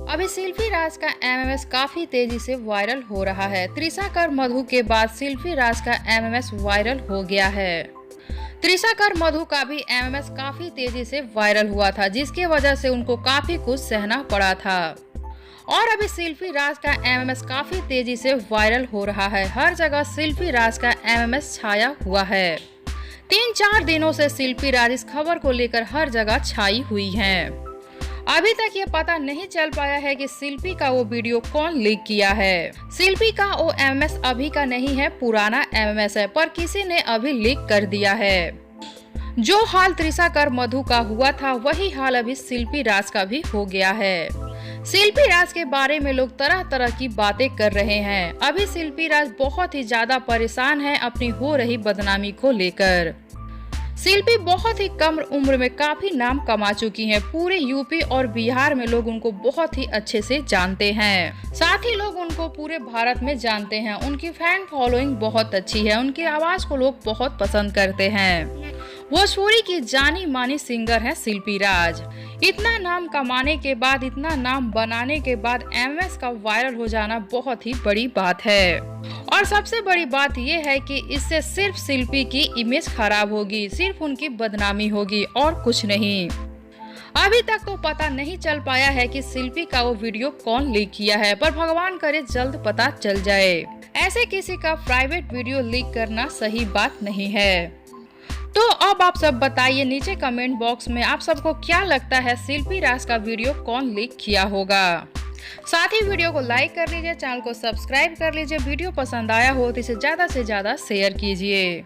अभी शिल्पी राज का एमएमएस काफी तेजी से वायरल हो रहा है। त्रिशा कर मधु के बाद शिल्पी राज का एमएमएस वायरल हो गया है। त्रिशा कर मधु का भी एमएमएस काफी तेजी से वायरल हुआ था, जिसकी वजह से उनको काफी कुछ सहना पड़ा था। और अभी शिल्पी राज का एमएमएस काफी तेजी से वायरल हो रहा है। हर जगह शिल्पी राज का एमएमएस छाया हुआ है। 3-4 दिनों से शिल्पी राज इस खबर को लेकर हर जगह छाई हुई हैं। अभी तक ये पता नहीं चल पाया है कि शिल्पी का वो वीडियो कौन लीक किया है। शिल्पी का वो एमएमएस अभी का नहीं है, पुराना एमएमएस है, पर किसी ने अभी लीक कर दिया है। जो हाल त्रिशा कर मधु का हुआ था, वही हाल अभी शिल्पी राज का भी हो गया है। शिल्पी राज के बारे में लोग तरह तरह की बातें कर रहे हैं। अभी शिल्पी राज बहुत ही ज्यादा परेशान है अपनी हो रही बदनामी को लेकर। शिल्पी बहुत ही कम उम्र में काफी नाम कमा चुकी हैं। पूरे यूपी और बिहार में लोग उनको बहुत ही अच्छे से जानते हैं। साथ ही लोग उनको पूरे भारत में जानते हैं। उनकी फैन फॉलोइंग बहुत अच्छी है। उनकी आवाज को लोग बहुत पसंद करते हैं। भोजपुरी की जानी मानी सिंगर है शिल्पी राज। इतना नाम कमाने के बाद, इतना नाम बनाने के बाद एमएमएस का वायरल हो जाना बहुत ही बड़ी बात है। और सबसे बड़ी बात यह है कि इससे सिर्फ शिल्पी की इमेज खराब होगी, सिर्फ उनकी बदनामी होगी और कुछ नहीं। अभी तक तो पता नहीं चल पाया है कि शिल्पी का वो वीडियो कौन लीक किया है, पर भगवान करे जल्द पता चल जाए। ऐसे किसी का प्राइवेट वीडियो लीक करना सही बात नहीं है। तो अब आप सब बताइए नीचे कमेंट बॉक्स में आप सबको क्या लगता है शिल्पी राज का वीडियो कौन लीक किया होगा। साथ ही वीडियो को लाइक कर लीजिए, चैनल को सब्सक्राइब कर लीजिए। वीडियो पसंद आया हो तो इसे ज्यादा से ज्यादा शेयर कीजिए।